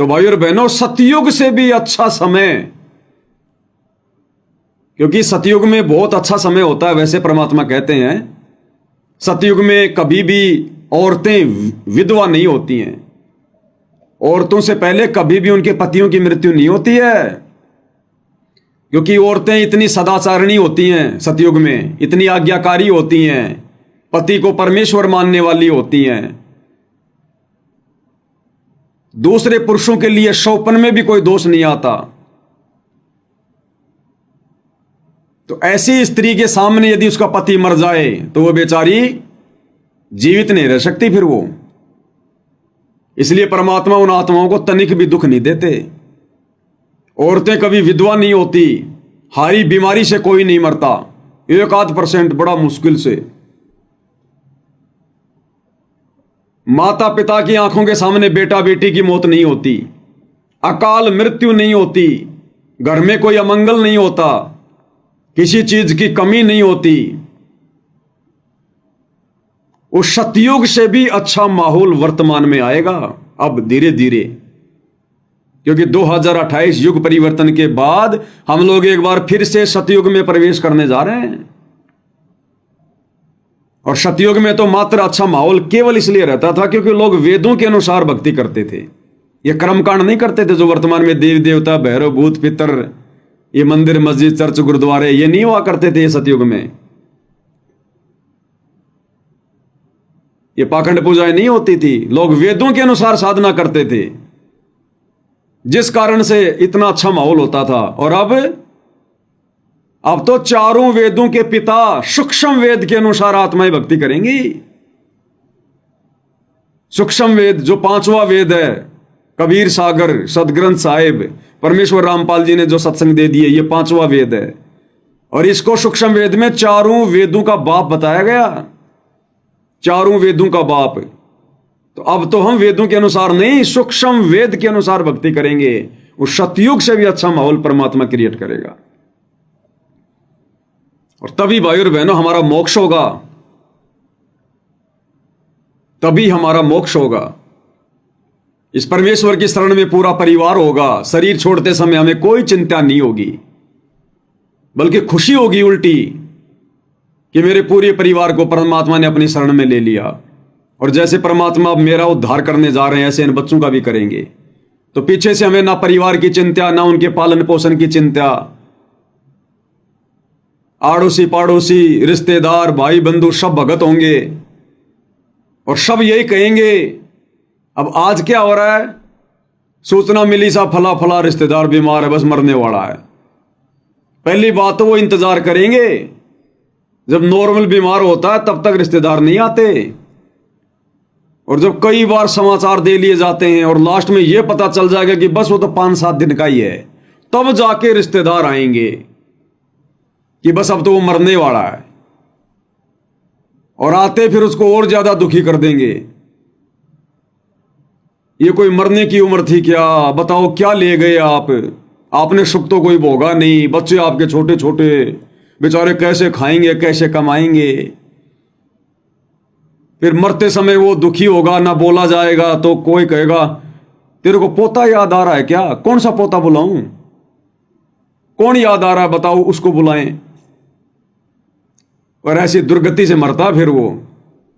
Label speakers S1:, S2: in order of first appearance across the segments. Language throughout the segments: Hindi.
S1: तो भाई और बहनों, सतयुग से भी अच्छा समय, क्योंकि सतयुग में बहुत अच्छा समय होता है, वैसे परमात्मा कहते हैं सतयुग में कभी भी औरतें विधवा नहीं होती हैं। औरतों से पहले कभी भी उनके पतियों की मृत्यु नहीं होती है, क्योंकि औरतें इतनी सदाचारणी होती हैं, सतयुग में इतनी आज्ञाकारी होती हैं, पति को परमेश्वर मानने वाली होती हैं। दूसरे पुरुषों के लिए शौपन में भी कोई दोष नहीं आता। तो ऐसी स्त्री के सामने यदि उसका पति मर जाए तो वो बेचारी जीवित नहीं रह सकती फिर वो। इसलिए परमात्मा उन आत्माओं को तनिक भी दुख नहीं देते। औरतें कभी विधवा नहीं होती, हारी बीमारी से कोई नहीं मरता, 1-8% बड़ा मुश्किल से। माता पिता की आंखों के सामने बेटा बेटी की मौत नहीं होती, अकाल मृत्यु नहीं होती, घर में कोई अमंगल नहीं होता, किसी चीज की कमी नहीं होती। उस सतयुग से भी अच्छा माहौल वर्तमान में आएगा अब धीरे धीरे, क्योंकि 2028 युग परिवर्तन के बाद हम लोग एक बार फिर से सतयुग में प्रवेश करने जा रहे हैं। और सतयुग में तो मात्र अच्छा माहौल केवल इसलिए रहता था क्योंकि लोग वेदों के अनुसार भक्ति करते थे, ये कर्मकांड नहीं करते थे जो वर्तमान में देवी देवता, भैरव, भूत, पितर, ये मंदिर, मस्जिद, चर्च, गुरुद्वारे, ये नहीं हुआ करते थे सतयुग में। ये पाखंड पूजाएं नहीं होती थी, लोग वेदों के अनुसार साधना करते थे, जिस कारण से इतना अच्छा माहौल होता था। और अब तो चारों वेदों के पिता सूक्ष्म वेद के अनुसार आत्माएं भक्ति करेंगी। सूक्ष्म वेद जो 5वां वेद है, कबीर सागर, सदग्रंथ साहिब, परमेश्वर रामपाल जी ने जो सत्संग दे दिए, ये 5वां वेद है। और इसको सूक्ष्म वेद में चारों वेदों का बाप बताया गया, चारों वेदों का बाप। तो अब तो हम वेदों के अनुसार नहीं, सूक्ष्म वेद के अनुसार भक्ति करेंगे। उस सतयुग से भी अच्छा माहौल परमात्मा क्रिएट करेगा। और तभी भाई और बहनों हमारा मोक्ष होगा, तभी हमारा मोक्ष होगा। इस परमेश्वर की शरण में पूरा परिवार होगा। शरीर छोड़ते समय हमें कोई चिंता नहीं होगी, बल्कि खुशी होगी उल्टी कि मेरे पूरे परिवार को परमात्मा ने अपनी शरण में ले लिया। और जैसे परमात्मा अब मेरा उद्धार करने जा रहे हैं, ऐसे इन बच्चों का भी करेंगे। तो पीछे से हमें ना परिवार की चिंता, ना उनके पालन पोषण की चिंता। आड़ोसी पाड़ोसी, रिश्तेदार, भाई बंधु सब भगत होंगे और सब यही कहेंगे। अब आज क्या हो रहा है, सूचना मिली सा फला फला रिश्तेदार बीमार है, बस मरने वाला है। पहली बात तो वो इंतजार करेंगे, जब नॉर्मल बीमार होता है तब तक रिश्तेदार नहीं आते। और जब कई बार समाचार दे लिए जाते हैं और लास्ट में ये पता चल जाएगा कि बस वो तो 5-7 दिन का ही है, तब जाके रिश्तेदार आएंगे कि बस अब तो वो मरने वाला है। और आते फिर उसको और ज्यादा दुखी कर देंगे। ये कोई मरने की उम्र थी क्या, बताओ क्या ले गए आप, आपने सुख तो कोई भोगा नहीं, बच्चे आपके छोटे छोटे बेचारे कैसे खाएंगे, कैसे कमाएंगे। फिर मरते समय वो दुखी होगा, ना बोला जाएगा तो कोई कहेगा तेरे को पोता याद आ रहा है क्या, कौन सा पोता बुलाऊं, कौन याद आ रहा है बताओ, उसको बुलाएं। और ऐसी दुर्गति से मरता, फिर वो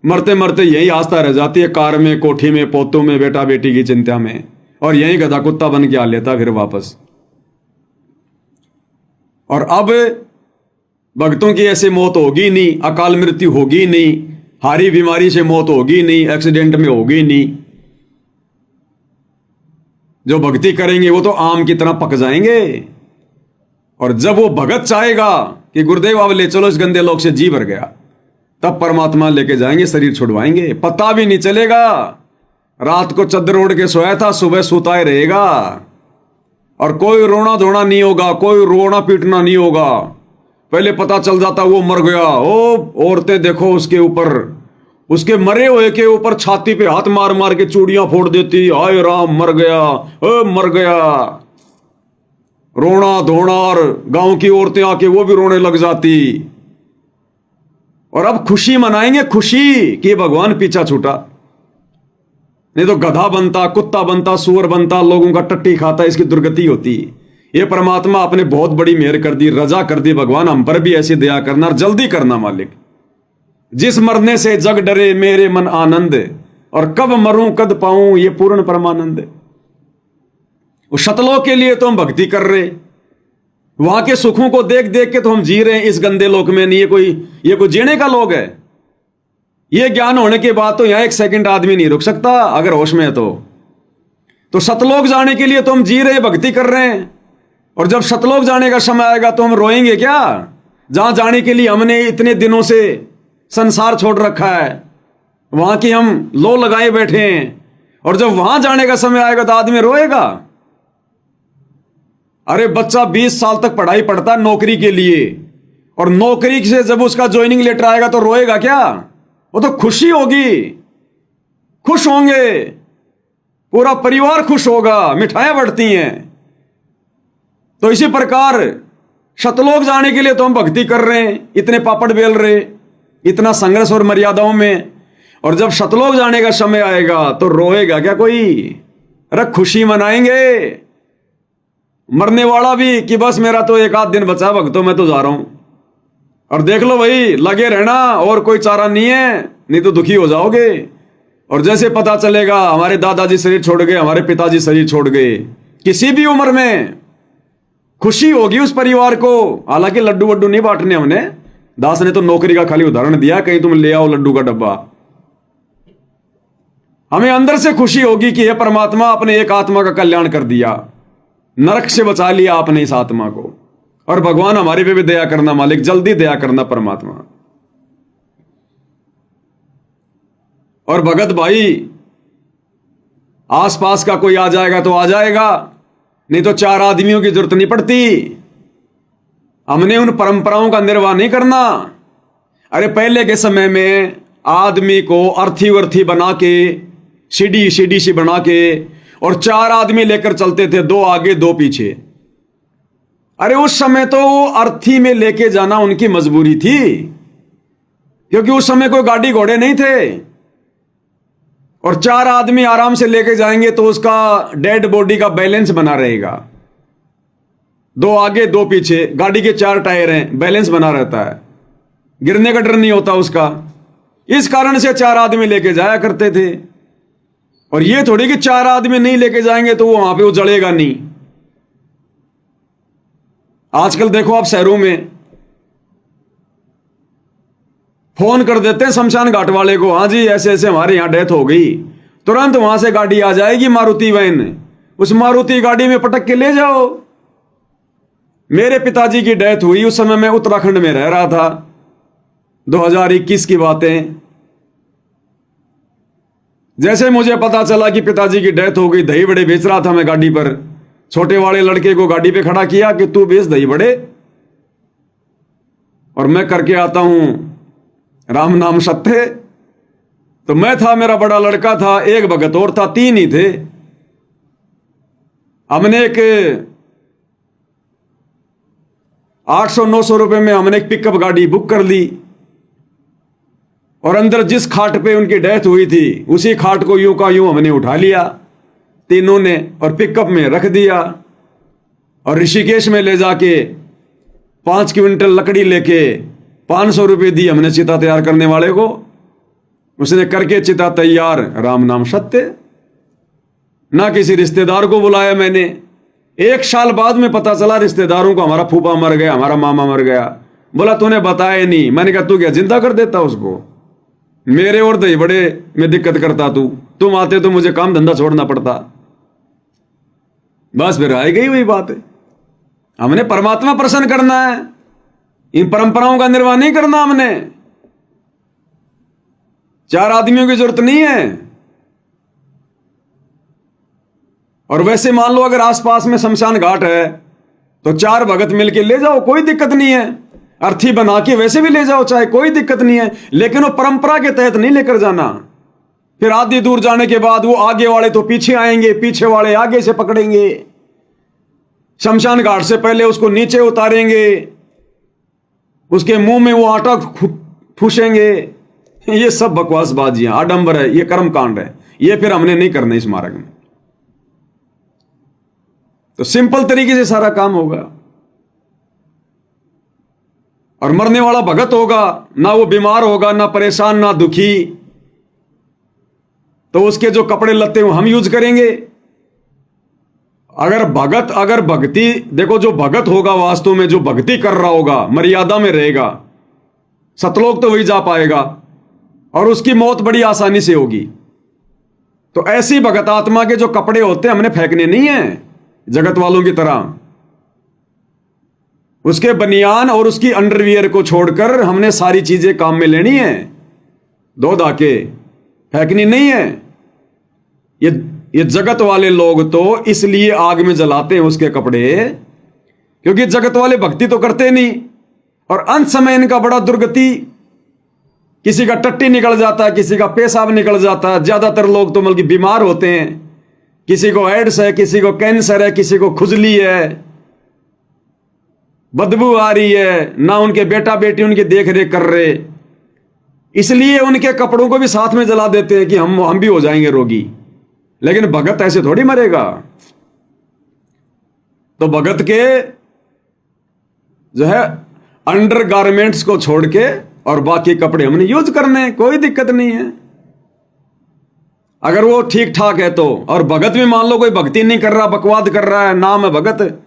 S1: मरते मरते यही आस्था रह जाती है, कार में, कोठी में, पोतों में, बेटा बेटी की चिंता में, और यही गधा कुत्ता बन के आ लेता फिर वापस। और अब भक्तों की ऐसे मौत होगी नहीं, अकाल मृत्यु होगी नहीं, हारी बीमारी से मौत होगी नहीं, एक्सीडेंट में होगी नहीं। जो भक्ति करेंगे वो तो आम की तरह पक जाएंगे। और जब वो भगत चाहेगा कि गुरुदेव अब ले चलो इस गंदे लोक से, जी भर गया, तब परमात्मा लेके जाएंगे, शरीर छुड़वाएंगे, पता भी नहीं चलेगा। रात को चद्दर ओढ़ के सोया था, सुबह सोता ही रहेगा। और कोई रोना धोना नहीं होगा, कोई रोना पीटना नहीं होगा। पहले पता चल जाता वो मर गया। ओ औरतें देखो उसके ऊपर, उसके मरे हुए के ऊपर छाती पे हाथ मार मार के चूड़ियां फोड़ देती, हाय राम मर गया, मर गया। रोना धोना, और गांव की औरतें आके वो भी रोने लग जाती। और अब खुशी मनाएंगे, खुशी कि भगवान पीछा छूटा। नहीं तो गधा बनता, कुत्ता बनता, सुअर बनता, लोगों का टट्टी खाता, इसकी दुर्गति होती। ये परमात्मा आपने बहुत बड़ी मेहर कर दी, रजा कर दी भगवान, हम पर भी ऐसी दया करना और जल्दी करना मालिक। जिस मरने से जग डरे मेरे मन आनंद, और कब मरूं कद पाऊं ये पूर्ण परमानंद। वो शतलोक के लिए तो हम भक्ति कर रहे, वहां के सुखों को देख देख के तो हम जी रहे हैं इस गंदे लोक में। नहीं ये कोई जीने का लोग है। ये ज्ञान होने के बाद तो यहां एक सेकंड आदमी नहीं रुक सकता अगर होश में है तो सतलोक जाने के लिए तो हम जी रहे, भक्ति कर रहे हैं। और जब सतलोक जाने का समय आएगा तो हम रोएंगे क्या? जहां जाने के लिए हमने इतने दिनों से संसार छोड़ रखा है, वहां की हम लो लगाए बैठे हैं, और जब वहां जाने का समय आएगा तो आदमी रोएगा। अरे बच्चा 20 साल तक पढ़ाई पढ़ता नौकरी के लिए, और नौकरी से जब उसका ज्वाइनिंग लेटर आएगा तो रोएगा क्या? वो तो खुशी होगी, खुश होंगे, पूरा परिवार खुश होगा, मिठाइयां बढ़ती हैं। तो इसी प्रकार शतलोक जाने के लिए तो हम भक्ति कर रहे हैं, इतने पापड़ बेल रहे, इतना संघर्ष और मर्यादाओं में, और जब शतलोक जाने का समय आएगा तो रोएगा क्या कोई? अरे खुशी मनाएंगे। मरने वाला भी कि बस मेरा तो एक आध दिन बचा भक्तों, मैं तो जा रहा हूं। और देख लो भाई, लगे रहना, और कोई चारा नहीं है, नहीं तो दुखी हो जाओगे। और जैसे पता चलेगा हमारे दादाजी शरीर छोड़ गए, हमारे पिताजी शरीर छोड़ गए, किसी भी उम्र में खुशी होगी उस परिवार को। हालांकि लड्डू वड्डू नहीं बांटने हमने, दास ने तो नौकरी का खाली उदाहरण दिया, कहीं तुम ले आओ लड्डू का डब्बा। हमें अंदर से खुशी होगी कि हे परमात्मा, अपने एक आत्मा का कल्याण कर दिया, नरक से बचा लिया आपने इस आत्मा को। और भगवान हमारे पे भी दया करना मालिक, जल्दी दया करना परमात्मा। और भगत भाई, आसपास का कोई आ जाएगा तो आ जाएगा, नहीं तो 4 आदमियों की जरूरत नहीं पड़ती। हमने उन परंपराओं का निर्वाह नहीं करना। अरे पहले के समय में आदमी को अर्थी वर्थी बना के, सीढ़ी सी बना के, और 4 आदमी लेकर चलते थे, 2 आगे 2 पीछे। अरे उस समय तो अर्थी में लेके जाना उनकी मजबूरी थी, क्योंकि उस समय कोई गाड़ी घोड़े नहीं थे। और 4 आदमी आराम से लेके जाएंगे तो उसका डेड बॉडी का बैलेंस बना रहेगा। 2 आगे 2 पीछे, गाड़ी के 4 टायर हैं, बैलेंस बना रहता है, गिरने का डर नहीं होता उसका। इस कारण से 4 आदमी लेके जाया करते थे। और ये थोड़ी कि 4 आदमी नहीं लेके जाएंगे तो वहां पे वो जलेगा नहीं। आजकल देखो आप शहरों में फोन कर देते हैं शमशान घाट वाले को, हाँ जी ऐसे ऐसे हमारे यहां डेथ हो गई, तुरंत वहां से गाड़ी आ जाएगी, मारुति वैन, उस मारुति गाड़ी में पटक के ले जाओ। मेरे पिताजी की डेथ हुई, उस समय मैं उत्तराखंड में रह रहा था, 2021 की बातें। जैसे मुझे पता चला कि पिताजी की डेथ हो गई, दही बड़े बेच रहा था मैं गाड़ी पर, छोटे वाले लड़के को गाड़ी पे खड़ा किया कि तू बेच दही बड़े और मैं करके आता हूं राम नाम सत्य। तो मैं था, मेरा बड़ा लड़का था, एक भगत और था, 3 ही थे। हमने एक 800-900 रुपए में हमने एक पिकअप गाड़ी बुक कर ली, और अंदर जिस खाट पे उनकी डेथ हुई थी उसी खाट को यूं का यूं हमने उठा लिया तीनों ने, और पिकअप में रख दिया। और ऋषिकेश में ले जाके 5 क्विंटल लकड़ी लेके 500 रुपये दी हमने चिता तैयार करने वाले को। उसने करके चिता तैयार, राम नाम सत्य। ना किसी रिश्तेदार को बुलाया मैंने। 1 साल बाद में पता चला रिश्तेदारों को, हमारा फूफा मर गया, हमारा मामा मर गया। बोला तूने बताया नहीं। मैंने कहा तू क्या जिंदा कर देता उसको? मेरे और दही बड़े में दिक्कत करता तू, तुम आते तो मुझे काम धंधा छोड़ना पड़ता। बस फिर आई गई वही बात है। हमने परमात्मा प्रसन्न करना है, इन परंपराओं का निर्वाह नहीं करना हमने। 4 आदमियों की जरूरत नहीं है। और वैसे मान लो अगर आसपास में शमशान घाट है तो 4 भगत मिलके ले जाओ, कोई दिक्कत नहीं है। अर्थी बना के वैसे भी ले जाओ चाहे, कोई दिक्कत नहीं है। लेकिन वो परंपरा के तहत नहीं लेकर जाना। फिर आधी दूर जाने के बाद वो आगे वाले तो पीछे आएंगे, पीछे वाले आगे से पकड़ेंगे। शमशान घाट से पहले उसको नीचे उतारेंगे, उसके मुंह में वो आटा ठूसेंगे। ये सब बकवासबाजियां, आडंबर है, ये कर्म कांड है। ये फिर हमने नहीं करना इस मार्ग में। तो सिंपल तरीके से सारा काम होगा। और मरने वाला भगत होगा, ना वो बीमार होगा, ना परेशान, ना दुखी, तो उसके जो कपड़े लत्ते वो हम यूज करेंगे। अगर भक्ति, देखो जो भगत होगा वास्तव में, जो भक्ति कर रहा होगा, मर्यादा में रहेगा, सतलोक तो वही जा पाएगा और उसकी मौत बड़ी आसानी से होगी। तो ऐसी भगत आत्मा के जो कपड़े होते हैं हमने फेंकने नहीं है जगत वालों की तरह। उसके बनियान और उसकी अंडरवियर को छोड़कर हमने सारी चीजें काम में लेनी है, धो धा के, फेंकनी नहीं है। ये जगत वाले लोग तो इसलिए आग में जलाते हैं उसके कपड़े, क्योंकि जगत वाले भक्ति तो करते नहीं, और अंत समय इनका बड़ा दुर्गति, किसी का टट्टी निकल जाता है, किसी का पेशाब निकल जाता है। ज्यादातर लोग तो बल्कि बीमार होते हैं, किसी को एड्स है, किसी को कैंसर है, किसी को खुजली है, बदबू आ रही है, ना उनके बेटा बेटी उनकी देख रेख कर रहे, इसलिए उनके कपड़ों को भी साथ में जला देते हैं कि हम भी हो जाएंगे रोगी। लेकिन भगत ऐसे थोड़ी मरेगा। तो भगत के जो है अंडर गारमेंट्स को छोड़ के और बाकी कपड़े हमने यूज करने, कोई दिक्कत नहीं है अगर वो ठीक ठाक है तो। और भगत भी मान लो कोई भक्ति नहीं कर रहा, बकवाद कर रहा है, नाम है भगत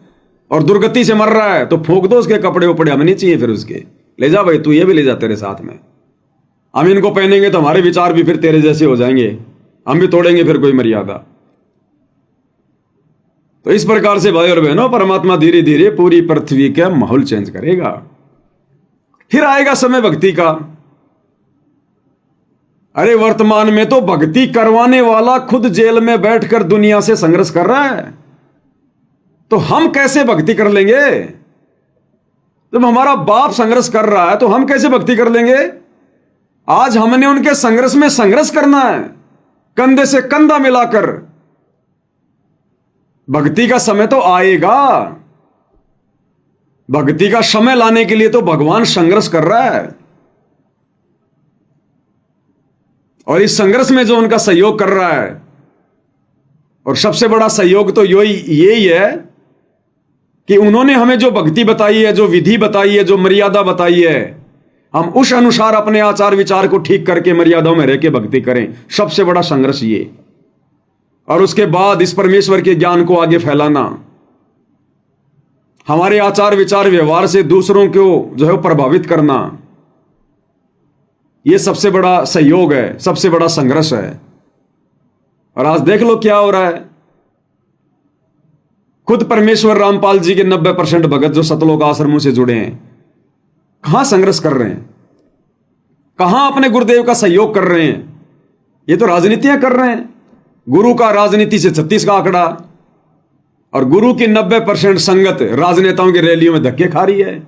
S1: और दुर्गति से मर रहा है, तो फूंक दो उसके कपड़े उपड़े, हमें नहीं चाहिए। फिर उसके ले जा भाई, तू ये भी ले जा तेरे साथ में, हम इनको पहनेंगे तो हमारे विचार भी फिर तेरे जैसे हो जाएंगे, हम भी तोड़ेंगे फिर कोई मर्यादा। तो इस प्रकार से भाई और बहनों, परमात्मा धीरे धीरे पूरी पृथ्वी का माहौल चेंज करेगा। फिर आएगा समय भक्ति का। अरे वर्तमान में तो भक्ति करवाने वाला खुद जेल में बैठकर दुनिया से संघर्ष कर रहा है, तो हम कैसे भक्ति कर लेंगे? जब हमारा बाप संघर्ष कर रहा है तो हम कैसे भक्ति कर लेंगे? आज हमने उनके संघर्ष में संघर्ष करना है, कंधे से कंधा मिलाकर। भक्ति का समय तो आएगा, भक्ति का समय लाने के लिए तो भगवान संघर्ष कर रहा है, और इस संघर्ष में जो उनका सहयोग कर रहा है, और सबसे बड़ा सहयोग तो यही है कि उन्होंने हमें जो भक्ति बताई है, जो विधि बताई है, जो मर्यादा बताई है, हम उस अनुसार अपने आचार विचार को ठीक करके मर्यादाओं में रह के भक्ति करें। सबसे बड़ा संघर्ष ये। और उसके बाद इस परमेश्वर के ज्ञान को आगे फैलाना, हमारे आचार विचार व्यवहार से दूसरों को जो है प्रभावित करना, यह सबसे बड़ा सहयोग है, सबसे बड़ा संघर्ष है। और आज देख लो क्या हो रहा है। खुद परमेश्वर रामपाल जी के 90% भगत जो सतलोक आश्रमों से जुड़े हैं, कहां संघर्ष कर रहे हैं, कहां अपने गुरुदेव का सहयोग कर रहे हैं? ये तो राजनीतियां कर रहे हैं। गुरु का राजनीति से 36 का आंकड़ा, और गुरु की 90% संगत राजनेताओं की रैलियों में धक्के खा रही है।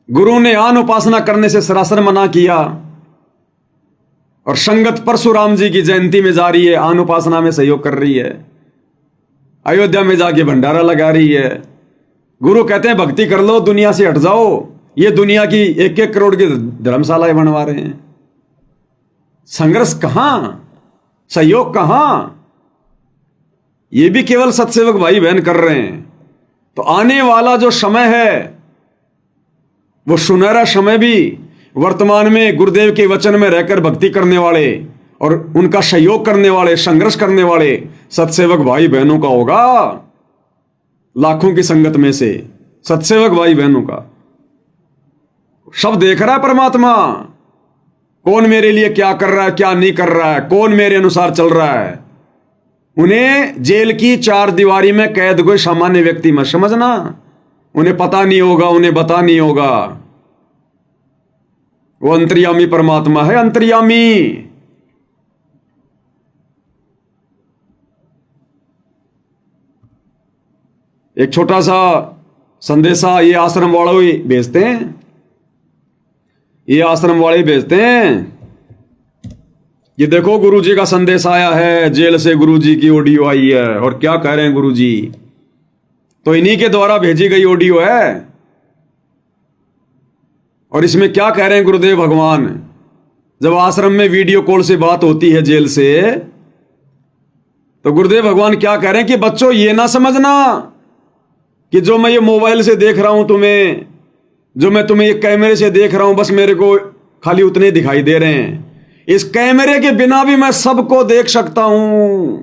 S1: गुरु ने आन उपासना करने से सरासर मना किया, और संगत परशुराम जी की जयंती में जा रही है, आन उपासना में सहयोग कर रही है, अयोध्या में जाके भंडारा लगा रही है। गुरु कहते हैं भक्ति कर लो, दुनिया से हट जाओ, ये दुनिया की 1-1 करोड़ की धर्मशालाएं बनवा रहे हैं। संघर्ष कहां, सहयोग कहां? ये भी केवल सत्सेवक भाई बहन कर रहे हैं। तो आने वाला जो समय है, वो सुनहरा समय भी वर्तमान में गुरुदेव के वचन में रहकर भक्ति करने वाले और उनका सहयोग करने वाले, संघर्ष करने वाले सत्सेवक भाई बहनों का होगा। लाखों की संगत में से सत्सेवक भाई बहनों का। सब देख रहा है परमात्मा, कौन मेरे लिए क्या कर रहा है, क्या नहीं कर रहा है, कौन मेरे अनुसार चल रहा है। उन्हें जेल की 4 दीवारी में कैद कोई सामान्य व्यक्ति मत समझना। उन्हें पता नहीं होगा, उन्हें बता नहीं होगा। वो अंतर्यामी परमात्मा है, अंतर्यामी। एक छोटा सा संदेशा ये आश्रम वाले भेजते हैं, ये आश्रम वाले भेजते हैं। ये देखो गुरुजी का संदेश आया है, जेल से गुरुजी की ऑडियो आई है, और क्या कह रहे हैं गुरुजी। तो इन्हीं के द्वारा भेजी गई ऑडियो है, और इसमें क्या कह रहे हैं गुरुदेव भगवान। जब आश्रम में वीडियो कॉल से बात होती है जेल से, तो गुरुदेव भगवान क्या कह रहे हैं कि बच्चों ये ना समझना कि जो मैं ये मोबाइल से देख रहा हूं तुम्हें, जो मैं तुम्हें ये कैमरे से देख रहा हूं, बस मेरे को खाली उतने दिखाई दे रहे हैं। इस कैमरे के बिना भी मैं सबको देख सकता हूं।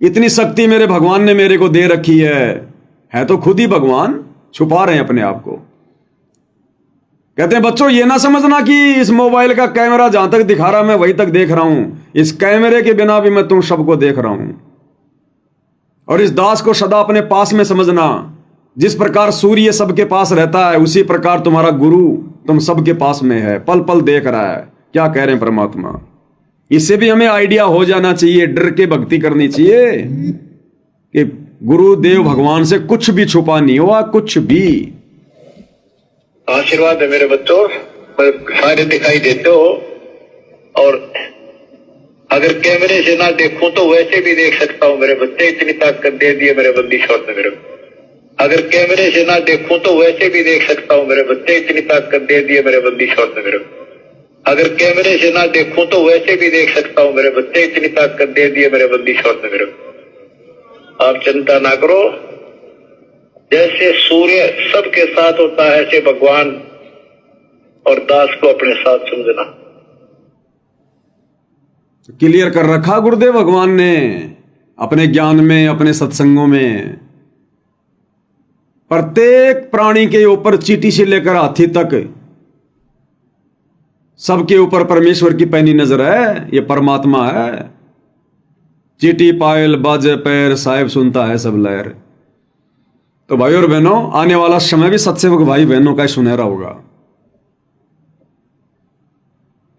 S1: इतनी शक्ति मेरे भगवान ने मेरे को दे रखी है तो खुद ही भगवान छुपा रहे हैं अपने आप को। कहते हैं बच्चों ये ना समझना कि इस मोबाइल का कैमरा जहां तक दिखा रहा मैं वहीं तक देख रहा हूं। इस कैमरे के बिना भी मैं तुम सबको देख रहा हूं। और इस दास को सदा अपने पास में समझना। जिस प्रकार सूर्य सबके पास रहता है उसी प्रकार तुम्हारा गुरु तुम सबके पास में है, पल पल देख रहा है। क्या कह रहे हैं परमात्मा। इससे भी हमें आइडिया हो जाना चाहिए, डर के भक्ति करनी चाहिए कि गुरुदेव भगवान से कुछ भी छुपा नहीं हुआ, कुछ भी।
S2: आशीर्वाद है मेरे बच्चों, सारे दिखाई देते हो। और अगर कैमरे से ना देखूं तो वैसे भी देख सकता हूं मेरे बच्चे। इतनी ताकत दे दी है मेरे बंदी शॉट ने मेरे को। अगर कैमरे से ना देखूं तो वैसे भी देख सकता हूं मेरे बच्चे। इतनी ताकत दे दी है मेरे बंदी शॉट ने मेरे को। अगर कैमरे से ना देखूं तो वैसे भी देख सकता हूं मेरे बच्चे। इतनी ताकत दे दी है मेरे बंदी शॉट ने मेरे को। आप चिंता ना करो। जैसे सूर्य सबके साथ होता है ऐसे भगवान और दास को अपने साथ समझना।
S1: क्लियर कर रखा गुरुदेव भगवान ने अपने ज्ञान में, अपने सत्संगों में। प्रत्येक प्राणी के ऊपर चींटी से लेकर हाथी तक सबके ऊपर परमेश्वर की पैनी नजर है। ये परमात्मा है। चींटी पायल बाजे पैर, साहिब सुनता है सब लहर। तो भाई और बहनों, आने वाला समय भी सत्सेवक भाई बहनों का सुनहरा होगा।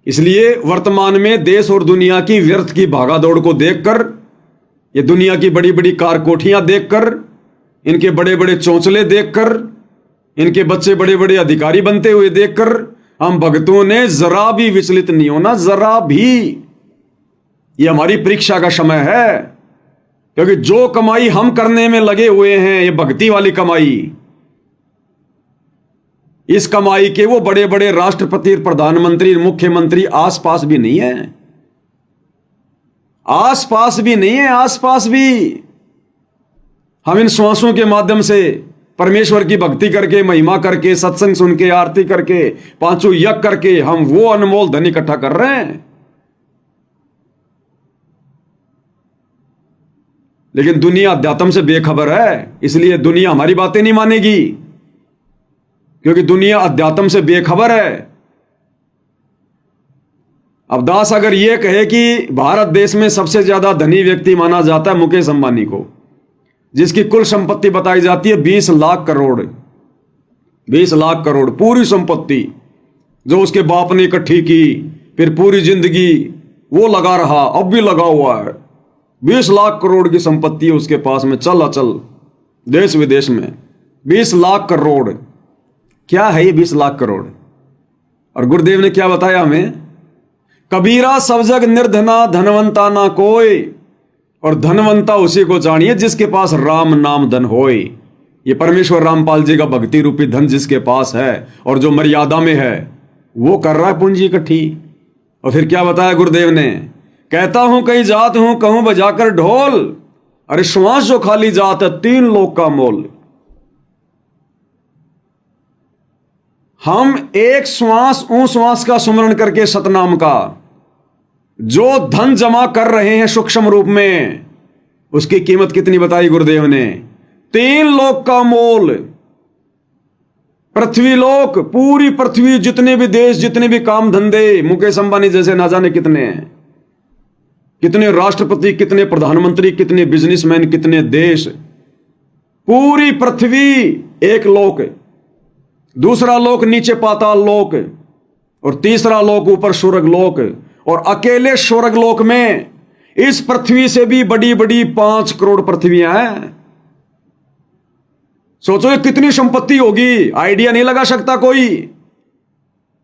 S1: इसलिए वर्तमान में देश और दुनिया की व्यर्थ की भागादौड़ को देखकर, ये दुनिया की बड़ी बड़ी कार कोठियां देखकर, इनके बड़े बड़े चौंचले देखकर, इनके बच्चे बड़े बड़े अधिकारी बनते हुए देखकर हम भक्तों ने जरा भी विचलित नहीं होना, जरा भी। ये हमारी परीक्षा का समय है, क्योंकि जो कमाई हम करने में लगे हुए हैं, ये भक्ति वाली कमाई, इस कमाई के वो बड़े बड़े राष्ट्रपति, प्रधानमंत्री, मुख्यमंत्री आसपास भी नहीं है। आसपास भी नहीं है, आसपास भी। हम इन श्वासों के माध्यम से परमेश्वर की भक्ति करके, महिमा करके, सत्संग सुन के, आरती करके, पांचों यज्ञ करके हम वो अनमोल धन इकट्ठा कर रहे हैं। लेकिन दुनिया अध्यात्म से बेखबर है, इसलिए दुनिया हमारी बातें नहीं मानेगी, क्योंकि दुनिया अध्यात्म से बेखबर है। अब दास अगर यह कहे कि भारत देश में सबसे ज्यादा धनी व्यक्ति माना जाता है मुकेश अंबानी को, जिसकी कुल संपत्ति बताई जाती है 20 लाख करोड़। 20 लाख करोड़ पूरी संपत्ति जो उसके बाप ने इकट्ठी की, फिर पूरी जिंदगी वो लगा रहा, अब भी लगा हुआ है। 20 लाख करोड़ की संपत्ति है उसके पास में, चल अचल देश विदेश में। 20 लाख करोड़ क्या है ये 20 लाख करोड़? और गुरुदेव ने क्या बताया हमें? कबीरा सब जग निर्धना, धनवंता ना कोई, और धनवंता उसी को जानिए जिसके पास राम नाम धन होए। ये परमेश्वर रामपाल जी का भक्ति रूपी धन जिसके पास है और जो मर्यादा में है, वो कर रहा है पूंजी इकट्ठी। और फिर क्या बताया गुरुदेव ने? कहता हूं कहीं जात हूं, कहूं बजाकर ढोल, अरे श्वास जो खाली जात है 3 लोक का मोल। हम एक श्वास ऊ श्वास का सुमरण करके सतनाम का जो धन जमा कर रहे हैं सूक्ष्म रूप में, उसकी कीमत कितनी बताई गुरुदेव ने? 3 लोक का मोल। पृथ्वी लोक, पूरी पृथ्वी, जितने भी देश, जितने भी काम धंधे, मुकेश अंबानी जैसे ना जाने कितने हैं, कितने राष्ट्रपति, कितने प्रधानमंत्री, कितने बिजनेसमैन, कितने देश। पूरी पृथ्वी एक लोक, दूसरा लोक नीचे पाताल लोक, और तीसरा लोक ऊपर स्वर्ग लोक। और अकेले स्वर्ग लोक में इस पृथ्वी से भी बड़ी बड़ी 5 करोड़ पृथ्वियां हैं। सोचो ये कितनी संपत्ति होगी, आइडिया नहीं लगा सकता कोई।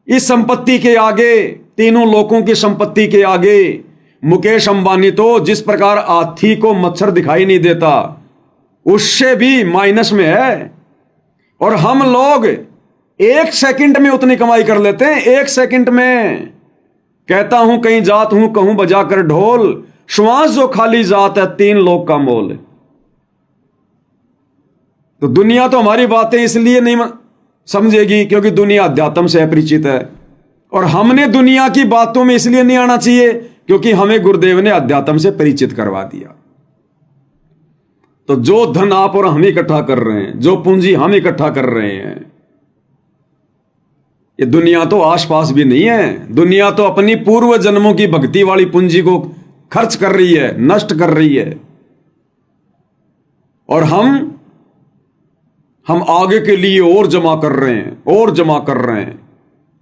S1: इस संपत्ति के आगे, तीनों लोकों की संपत्ति के आगे, मुकेश अंबानी तो जिस प्रकार हाथी को मच्छर दिखाई नहीं देता, उससे भी माइनस में है। और हम लोग 1 सेकंड में उतनी कमाई कर लेते हैं, 1 सेकंड में। कहता हूं कहीं जात हूं, कहूं बजाकर ढोल, श्वास जो खाली जात है, 3 लोक का मोल है। तो दुनिया तो हमारी बातें इसलिए नहीं समझेगी क्योंकि दुनिया अध्यात्म से अपरिचित है, और हमने दुनिया की बातों में इसलिए नहीं आना चाहिए क्योंकि हमें गुरुदेव ने अध्यात्म से परिचित करवा दिया। तो जो धन आप और हम इकट्ठा कर रहे हैं, जो पूंजी हम इकट्ठा कर रहे हैं, ये दुनिया तो आसपास भी नहीं है। दुनिया तो अपनी पूर्व जन्मों की भक्ति वाली पूंजी को खर्च कर रही है, नष्ट कर रही है, और हम आगे के लिए और जमा कर रहे हैं, और जमा कर रहे हैं।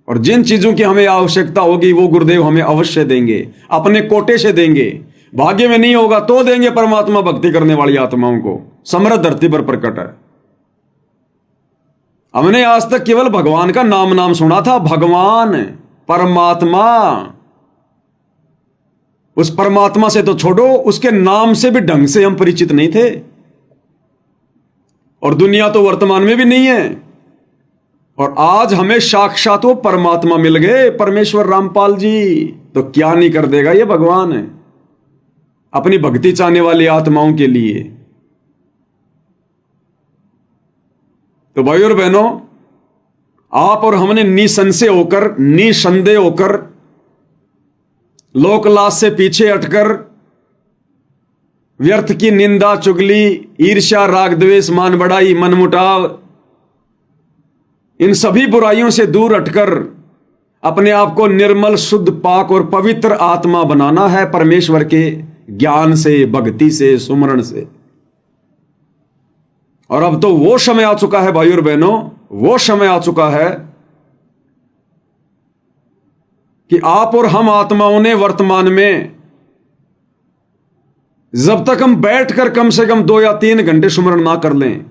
S1: और जिन चीजों की हमें आवश्यकता होगी वो गुरुदेव हमें अवश्य देंगे, अपने कोटे से देंगे। भाग्य में नहीं होगा तो देंगे परमात्मा भक्ति करने वाली आत्माओं को। समृद्ध धरती पर प्रकट है। हमने आज तक केवल भगवान का नाम सुना था, भगवान, परमात्मा। उस परमात्मा से तो छोड़ो, उसके नाम से भी ढंग से हम परिचित नहीं थे। और दुनिया तो वर्तमान में भी नहीं है। और आज हमें साक्षात वो परमात्मा मिल गए, परमेश्वर रामपाल जी। तो क्या नहीं कर देगा ये भगवान है अपनी भक्ति चाहने वाली आत्माओं के लिए। तो भाई और बहनों, आप और हमने निसंशय होकर, निसंदेह होकर, लोकलास से पीछे हटकर, व्यर्थ की निंदा, चुगली, ईर्ष्या, राग, द्वेष, मान बढ़ाई, मनमुटाव, इन सभी बुराइयों से दूर हटकर अपने आप को निर्मल, शुद्ध, पाक और पवित्र आत्मा बनाना है परमेश्वर के ज्ञान से, भक्ति से, सुमरण से। और अब तो वो समय आ चुका है भाई और बहनों, वो समय आ चुका है कि आप और हम आत्माओं ने वर्तमान में, जब तक हम बैठकर कम से कम 2 या 3 घंटे सुमरण ना कर लें,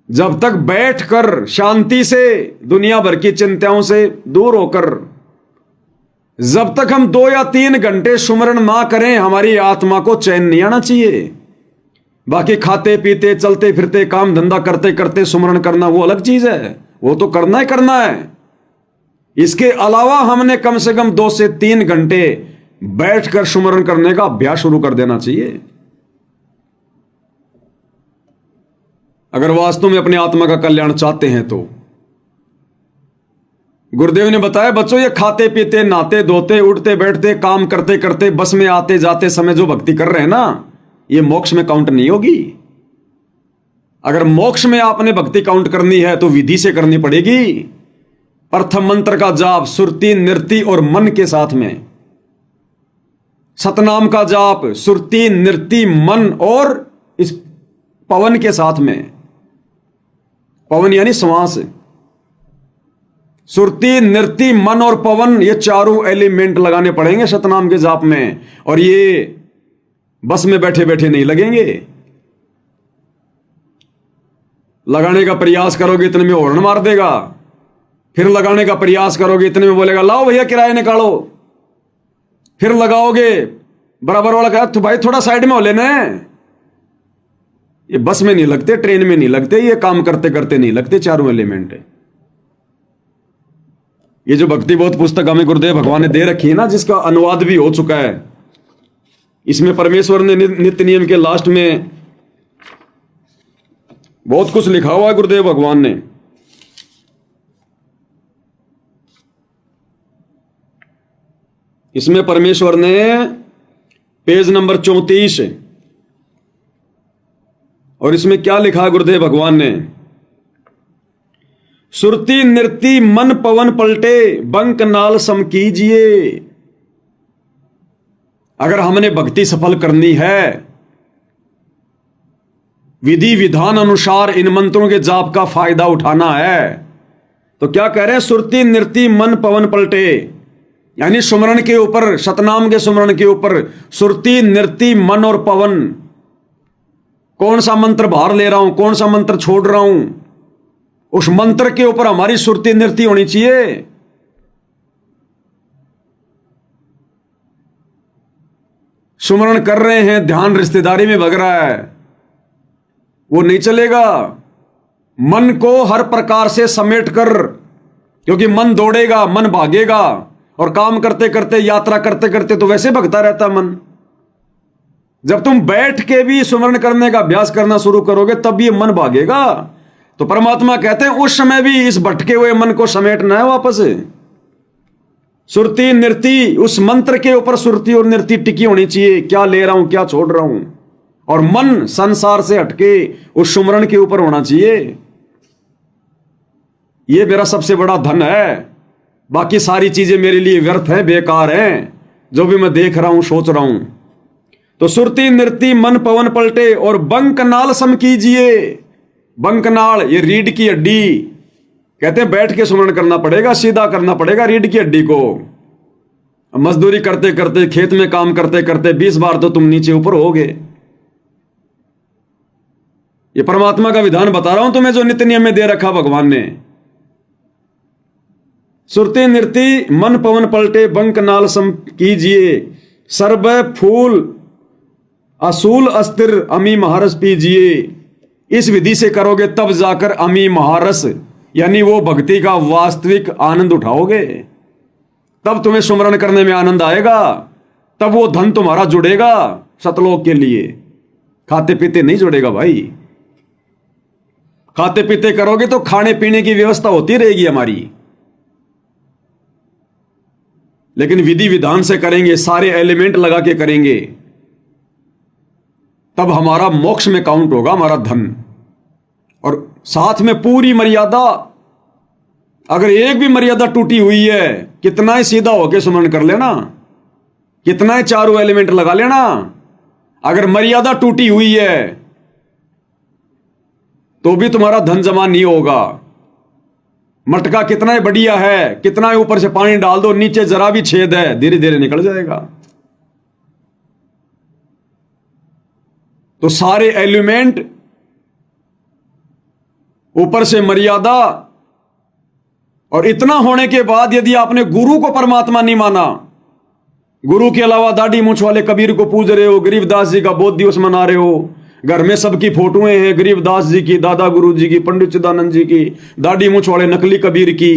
S1: जब तक बैठकर शांति से, दुनिया भर की चिंताओं से दूर होकर, जब तक हम 2 या 3 घंटे सुमरण ना करें, हमारी आत्मा को चैन नहीं आना चाहिए। बाकी खाते पीते, चलते फिरते, काम धंधा करते करते सुमरण करना वो अलग चीज है, वो तो करना ही करना है। इसके अलावा हमने कम से कम 2 से 3 घंटे बैठकर सुमरण करने का अभ्यास शुरू कर देना चाहिए। अगर वास्तव में अपनी आत्मा का कल्याण चाहते हैं तो गुरुदेव ने बताया, बच्चों, ये खाते पीते, नहाते धोते, उठते बैठते, काम करते करते, बस में आते जाते समय जो भक्ति कर रहे हैं ना, ये मोक्ष में काउंट नहीं होगी। अगर मोक्ष में आपने भक्ति काउंट करनी है तो विधि से करनी पड़ेगी। प्रथम मंत्र का जाप सुरती, नृत्य और मन के साथ में, सतनाम का जाप सुरती, नृत्य, मन और इस पवन के साथ में। पवन यानी श्वास। सुरती, नृत्य, मन और पवन, ये चारों एलिमेंट लगाने पड़ेंगे सतनाम के जाप में। और ये बस में बैठे बैठे नहीं लगेंगे। लगाने का प्रयास करोगे इतने में हॉर्न मार देगा, फिर लगाने का प्रयास करोगे इतने में बोलेगा लाओ भैया किराया निकालो, फिर लगाओगे, बराबर वाला कहा तो भाई थोड़ा साइड में हो लेना है। ये बस में नहीं लगते, ट्रेन में नहीं लगते, ये काम करते करते नहीं लगते, चारों एलिमेंट है। ये जो भक्ति बोध पुस्तक हमें गुरुदेव भगवान ने दे रखी है ना, जिसका अनुवाद भी हो चुका है, इसमें परमेश्वर ने नित्य नियम के लास्ट में बहुत कुछ लिखा हुआ है गुरुदेव भगवान ने। इसमें परमेश्वर ने पेज नंबर 34 और इसमें क्या लिखा है गुरुदेव भगवान ने, सुरती नृत्य मन पवन पलटे बंक नाल सम कीजिए। अगर हमने भक्ति सफल करनी है, विधि विधान अनुसार इन मंत्रों के जाप का फायदा उठाना है, तो क्या कह रहे हैं, सुरती नृत्य मन पवन पलटे, यानी सुमरण के ऊपर, सतनाम के सुमरण के ऊपर सुरती, नृत्य, मन और पवन, कौन सा मंत्र बाहर ले रहा हूं, कौन सा मंत्र छोड़ रहा हूं, उस मंत्र के ऊपर हमारी सुरती नृत्य होनी चाहिए। सुमरण कर रहे हैं, ध्यान रिश्तेदारी में भग रहा है, वो नहीं चलेगा। मन को हर प्रकार से समेट कर, क्योंकि मन दौड़ेगा, मन भागेगा, और काम करते करते, यात्रा करते करते तो वैसे भगता रहता मन, जब तुम बैठ के भी सुमरण करने का अभ्यास करना शुरू करोगे तब ये मन भागेगा। तो परमात्मा कहते हैं उस समय भी इस भटके हुए मन को समेटना है वापस। सुरती नृति, उस मंत्र के ऊपर सुरती और नृति टिकी होनी चाहिए, क्या ले रहा हूं क्या छोड़ रहा हूं, और मन संसार से हटके उस सुमरण के ऊपर होना चाहिए। यह मेरा सबसे बड़ा धन है। बाकी सारी चीजें मेरे लिए व्यर्थ हैं, बेकार हैं, जो भी मैं देख रहा हूं सोच रहा हूं। तो सुरती नृति मन पवन पलटे और बंकनाल सम कीजिए। बंकनाल ये रीढ़ की हड्डी, कहते हैं बैठ के सुमरण करना पड़ेगा, सीधा करना पड़ेगा रीढ़ की हड्डी को। मजदूरी करते करते, खेत में काम करते करते 20 बार तो तुम नीचे ऊपर होगे। ये परमात्मा का विधान बता रहा हूं तुम्हें, जो नित्य नियम में दे रखा भगवान ने। सुरती नृति मन पवन पलटे बंकनाल सम कीजिए, सर्व फूल असूल अस्थिर अमी महारस पीजिए। इस विधि से करोगे तब जाकर अमी महारस यानी वो भक्ति का वास्तविक आनंद उठाओगे। तब तुम्हें सुमरण करने में आनंद आएगा, तब वो धन तुम्हारा जुड़ेगा सतलोक के लिए। खाते पीते नहीं जुड़ेगा भाई। खाते पीते करोगे तो खाने पीने की व्यवस्था होती रहेगी हमारी, लेकिन विधि विधान से करेंगे, सारे एलिमेंट लगा के करेंगे, तब हमारा मोक्ष में काउंट होगा हमारा धन। और साथ में पूरी मर्यादा। अगर एक भी मर्यादा टूटी हुई है, कितना ही सीधा होके सुमरण कर लेना, कितना ही चारों एलिमेंट लगा लेना, अगर मर्यादा टूटी हुई है तो भी तुम्हारा धन जमा नहीं होगा। मटका कितना ही बढ़िया है, कितना ही ऊपर से पानी डाल दो, नीचे जरा भी छेद है, धीरे धीरे निकल जाएगा। तो सारे एलिमेंट, ऊपर से मर्यादा, और इतना होने के बाद यदि आपने गुरु को परमात्मा नहीं माना, गुरु के अलावा दाढ़ी मूंछ वाले कबीर को पूज रहे हो, गरीबदास जी का बोध दिवस मना रहे हो, घर में सबकी फोटोएं हैं, गरीबदास जी की, दादा गुरु जी की, पंडित चिदानंद जी की, दाढ़ी मूंछ वाले नकली कबीर की,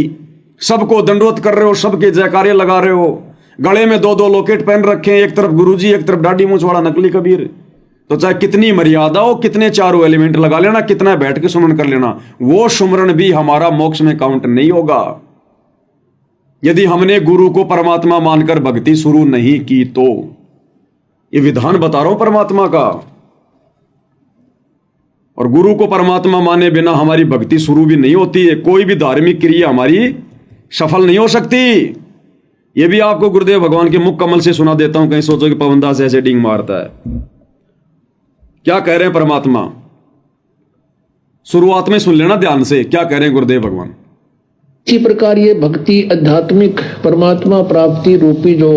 S1: सबको दंडवत कर रहे हो, सबके जयकारे लगा रहे हो, गले में 2-2 लॉकेट पहन रखे हैं, एक तरफ गुरु जी एक तरफ दाढ़ी मूंछ वाला नकली कबीर। तो चाहे कितनी मर्यादा हो, कितने चारों एलिमेंट लगा लेना, कितना बैठ के सुमरण कर लेना, वो सुमरण भी हमारा मोक्ष में काउंट नहीं होगा यदि हमने गुरु को परमात्मा मानकर भक्ति शुरू नहीं की। तो ये विधान बता रहा हूं परमात्मा का। और गुरु को परमात्मा माने बिना हमारी भक्ति शुरू भी नहीं होती है, कोई भी धार्मिक क्रिया हमारी सफल नहीं हो सकती। ये भी आपको गुरुदेव भगवान के मुख कमल से सुना देता हूं, कहीं सोचो कि पवनदास ऐसे डिंग मारता है। क्या कह रहे हैं परमात्मा, शुरुआत में सुन लेना ध्यान से, क्या कह रहे हैं गुरुदेव भगवान।
S3: इसी प्रकार ये भक्ति आध्यात्मिक परमात्मा प्राप्ति रूपी जो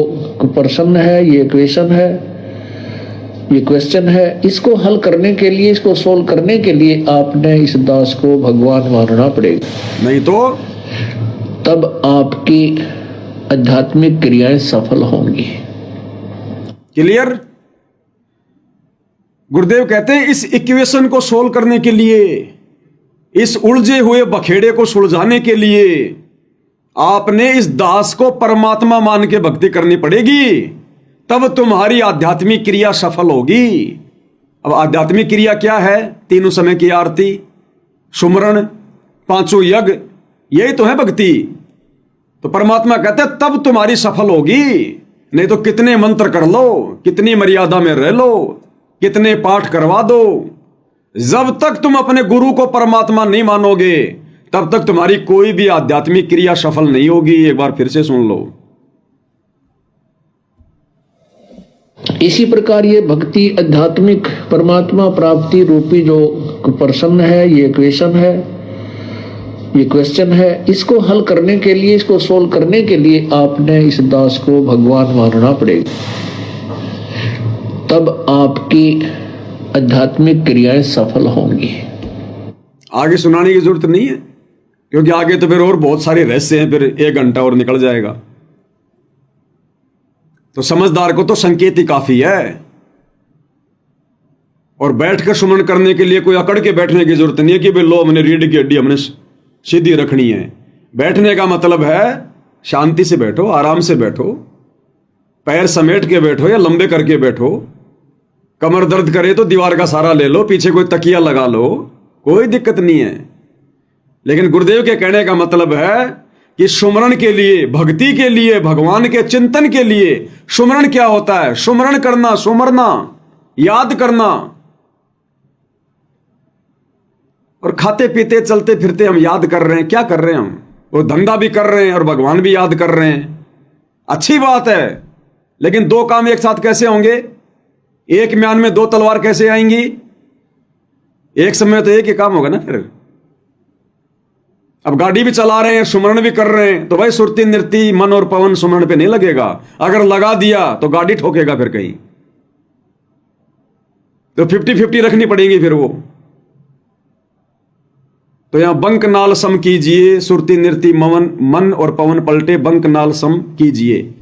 S3: प्रश्न है, ये क्वेश्चन है, ये क्वेश्चन है, इसको हल करने के लिए, इसको सोल्व करने के लिए आपने इस दास को भगवान मानना पड़ेगा, नहीं तो तब आपकी आध्यात्मिक क्रियाएं सफल होंगी।
S1: क्लियर। गुरुदेव कहते हैं इस इक्वेशन को सोल्व करने के लिए, इस उलझे हुए बखेड़े को सुलझाने के लिए आपने इस दास को परमात्मा मान के भक्ति करनी पड़ेगी, तब तुम्हारी आध्यात्मिक क्रिया सफल होगी। अब आध्यात्मिक क्रिया क्या है? तीनों समय की आरती, सुमरण, 5 यज्ञ, यही तो है भक्ति। तो परमात्मा कहते हैं तब तुम्हारी सफल होगी, नहीं तो कितने मंत्र कर लो, कितनी मर्यादा में रह लो, कितने पाठ करवा दो, जब तक तुम अपने गुरु को परमात्मा नहीं मानोगे तब तक तुम्हारी कोई भी आध्यात्मिक क्रिया सफल नहीं होगी। एक बार फिर से सुन लो।
S3: इसी प्रकार ये भक्ति आध्यात्मिक परमात्मा प्राप्ति रूपी जो प्रश्न है, ये क्वेश्चन है, ये क्वेश्चन है, इसको हल करने के लिए, इसको सोल्व करने के लिए आपने इस दास को भगवान मानना पड़ेगा, तब आपकी आध्यात्मिक क्रियाएं सफल होंगी।
S1: आगे सुनाने की जरूरत नहीं है, क्योंकि आगे तो फिर और बहुत सारे रहस्य हैं, फिर 1 घंटा और निकल जाएगा। तो समझदार को तो संकेत ही काफी है, और बैठकर सुमन करने के लिए कोई अकड़ के बैठने की जरूरत नहीं है कि भाई लो हमने रीढ़ की हड्डी हमने सीधी रखनी है। बैठने का मतलब है शांति से बैठो, आराम से बैठो, पैर समेट के बैठो या लंबे करके बैठो, कमर दर्द करे तो दीवार का सहारा ले लो, पीछे कोई तकिया लगा लो, कोई दिक्कत नहीं है। लेकिन गुरुदेव के कहने का मतलब है कि सुमरण के लिए, भक्ति के लिए, भगवान के चिंतन के लिए सुमरण क्या होता है? सुमरण करना, सुमरना, याद करना। और खाते पीते चलते फिरते हम याद कर रहे हैं, क्या कर रहे हैं हम? वो धंधा भी कर रहे हैं और भगवान भी याद कर रहे हैं। अच्छी बात है, लेकिन दो काम एक साथ कैसे होंगे? एक म्यान में दो तलवार कैसे आएंगी? एक समय तो एक ही काम होगा ना फिर। अब गाड़ी भी चला रहे हैं, सुमरण भी कर रहे हैं, तो भाई सुरती नृति मन और पवन सुमरण पे नहीं लगेगा। अगर लगा दिया तो गाड़ी ठोकेगा फिर कहीं, तो 50-50 रखनी पड़ेगी फिर वो। तो यहां बंक नाल सम कीजिए, सुरती नृति मन और पवन पलटे बंक नाल सम कीजिए।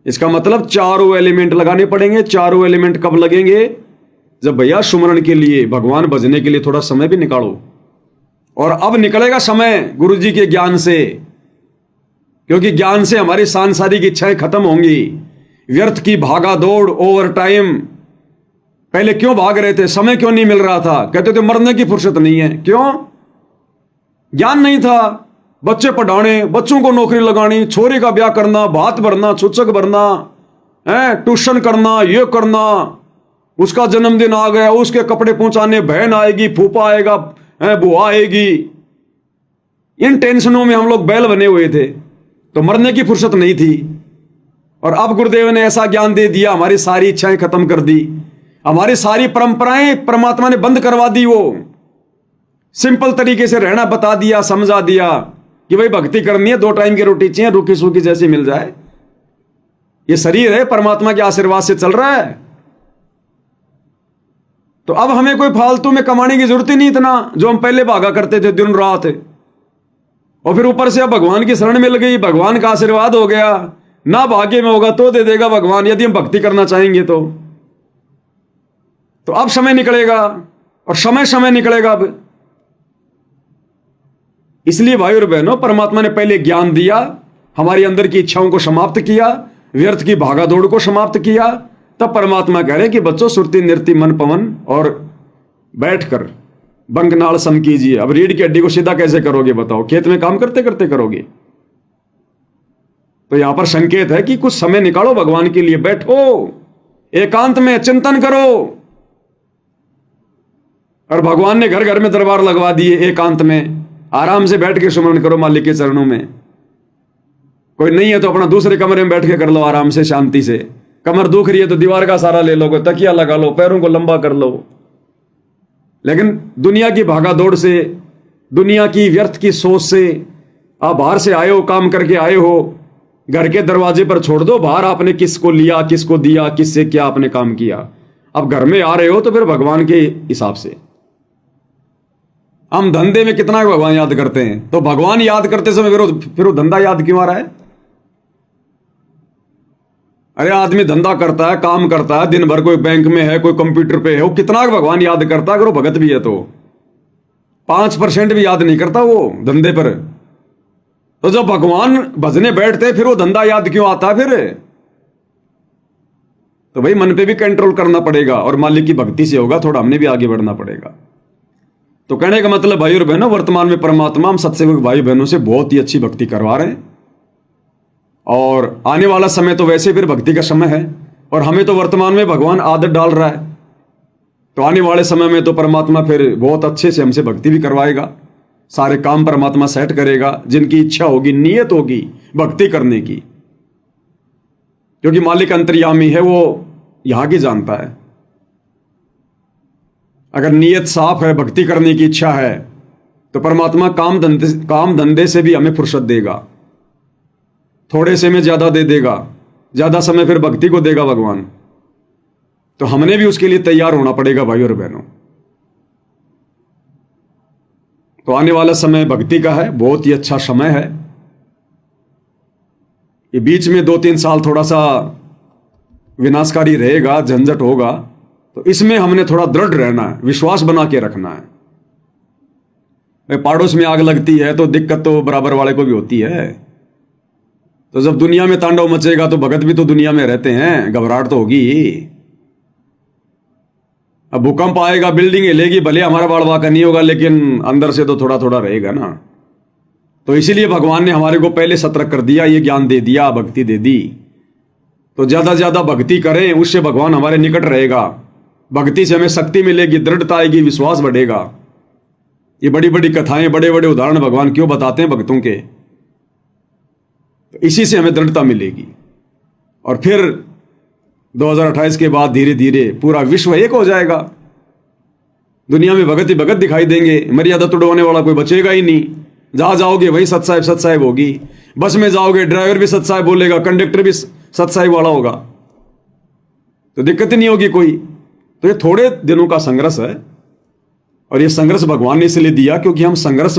S1: इसका मतलब चारों एलिमेंट लगाने पड़ेंगे। चारों एलिमेंट कब लगेंगे? जब भैया सुमरण के लिए, भगवान भजने के लिए थोड़ा समय भी निकालो। और अब निकलेगा समय गुरु जी के ज्ञान से, क्योंकि ज्ञान से हमारी सांसारिक इच्छाएं खत्म होंगी। व्यर्थ की भागा दौड़, ओवर टाइम, पहले क्यों भाग रहे थे? समय क्यों नहीं मिल रहा था? कहते थे मरने की फुर्सत नहीं है। क्यों? ज्ञान नहीं था। बच्चे पढ़ाने, बच्चों को नौकरी लगानी, छोरी का ब्याह करना, भात भरना, छुचक भरना, ट्यूशन करना, ये करना, उसका जन्मदिन आ गया, उसके कपड़े पहुंचाने, बहन आएगी, फूफा आएगा, बुआ आएगी। इन टेंशनों में हम लोग बैल बने हुए थे, तो मरने की फुर्सत नहीं थी। और अब गुरुदेव ने ऐसा ज्ञान दे दिया, हमारी सारी इच्छाएं खत्म कर दी, हमारी सारी परंपराएं परमात्मा ने बंद करवा दी। वो सिंपल तरीके से रहना बता दिया, समझा दिया कि भाई भक्ति करनी है, 2 टाइम की रोटी चाहिए, रूखी सूखी जैसी मिल जाए। ये शरीर है, परमात्मा के आशीर्वाद से चल रहा है। तो अब हमें कोई फालतू में कमाने की जरूरत ही नहीं इतना, जो हम पहले भागा करते थे दिन रात। और फिर ऊपर से अब भगवान की शरण मिल गई, भगवान का आशीर्वाद हो गया। ना भाग्य में होगा तो दे देगा भगवान, यदि हम भक्ति करना चाहेंगे तो अब समय निकलेगा, और समय समय निकलेगा अब। इसलिए भाई और बहनों, परमात्मा ने पहले ज्ञान दिया, हमारी अंदर की इच्छाओं को समाप्त किया, व्यर्थ की भागादौड़ को समाप्त किया। तब परमात्मा कह रहे हैं कि बच्चों सुरती नृति मन पवन और बैठकर बंक नाल सम कीजिए। अब रीढ़ की हड्डी को सीधा कैसे करोगे बताओ? खेत में काम करते करते करोगे? तो यहां पर संकेत है कि कुछ समय निकालो भगवान के लिए, बैठो एकांत में, चिंतन करो। और भगवान ने घर घर में दरबार लगवा दिए, एकांत में आराम से बैठ के सुमरण करो मालिक के चरणों में। कोई नहीं है तो अपना दूसरे कमरे में बैठ के कर लो आराम से, शांति से। कमर दुख रही है तो दीवार का सहारा ले लो, तकिया लगा लो, पैरों को लंबा कर लो। लेकिन दुनिया की भागा दौड़ से, दुनिया की व्यर्थ की सोच से, आप बाहर से आए हो, काम करके आए हो, घर के दरवाजे पर छोड़ दो बाहर आपने किसको लिया, किसको दिया, किससे क्या आपने काम किया। अब घर में आ रहे हो तो फिर भगवान के हिसाब से। हम धंधे में कितना भगवान याद करते हैं, तो भगवान याद करते समय फिर वो धंधा याद क्यों आ रहा है? अरे आदमी धंधा करता है, काम करता है दिन भर, कोई बैंक में है, कोई कंप्यूटर पे है, वो कितना भगवान याद करता है अगर वो भगत भी है तो? 5% भी याद नहीं करता वो धंधे पर। तो जब भगवान भजने बैठते फिर वो धंधा याद क्यों आता है फिर? तो भाई मन पे भी कंट्रोल करना पड़ेगा, और मालिक की भक्ति से होगा, थोड़ा हमने भी आगे बढ़ना पड़ेगा। तो कहने का मतलब भाई और बहनों, वर्तमान में परमात्मा हम सत्सेवक भाई बहनों से बहुत ही अच्छी भक्ति करवा रहे हैं। और आने वाला समय तो वैसे फिर भक्ति का समय है, और हमें तो वर्तमान में भगवान आदत डाल रहा है। तो आने वाले समय में तो परमात्मा फिर बहुत अच्छे से हमसे भक्ति भी करवाएगा, सारे काम परमात्मा सेट करेगा। जिनकी इच्छा होगी, नियत होगी भक्ति करने की, क्योंकि मालिक अंतर्यामी है, वो यहां की जानता है। अगर नियत साफ है, भक्ति करने की इच्छा है, तो परमात्मा काम धंधे से भी हमें फुर्सत देगा, थोड़े से में ज्यादा दे देगा, ज्यादा समय फिर भक्ति को देगा भगवान। तो हमने भी उसके लिए तैयार होना पड़ेगा भाई और बहनों। तो आने वाला समय भक्ति का है, बहुत ही अच्छा समय है। ये बीच में 2-3 साल थोड़ा सा विनाशकारी रहेगा, झंझट होगा, तो इसमें हमने थोड़ा दृढ़ रहना है, विश्वास बना के रखना है। पड़ोस में आग लगती है तो दिक्कत तो बराबर वाले को भी होती है। तो जब दुनिया में तांडव मचेगा तो भगत भी तो दुनिया में रहते हैं, घबराहट तो होगी। अब भूकंप आएगा, बिल्डिंग हिलेगी, भले हमारा बाड़वा का नहीं होगा, लेकिन अंदर से तो थोड़ा थोड़ा रहेगा ना। तो इसीलिए भगवान ने हमारे को पहले सतर्क कर दिया, ये ज्ञान दे दिया, भक्ति दे दी। तो ज्यादा ज्यादा भक्ति करें, उससे भगवान हमारे निकट रहेगा। भक्ति से हमें शक्ति मिलेगी, दृढ़ता आएगी, विश्वास बढ़ेगा। ये बड़ी बड़ी कथाएं, बड़े बड़े उदाहरण भगवान क्यों बताते हैं भक्तों के? तो इसी से हमें दृढ़ता मिलेगी। और फिर 2028 के बाद धीरे धीरे पूरा विश्व एक हो जाएगा। दुनिया में भगत ही भगत दिखाई देंगे, मर्यादा तोड़वाने वाला कोई बचेगा ही नहीं। जहां जाओगे वहीं सत साहिब होगी। बस में जाओगे, ड्राइवर भी सत साहिब बोलेगा, कंडक्टर भी सत साहिब वाला होगा, तो दिक्कत ही नहीं होगी कोई। तो ये थोड़े दिनों का संघर्ष है, और ये संघर्ष भगवान ने इसलिए दिया क्योंकि हम संघर्ष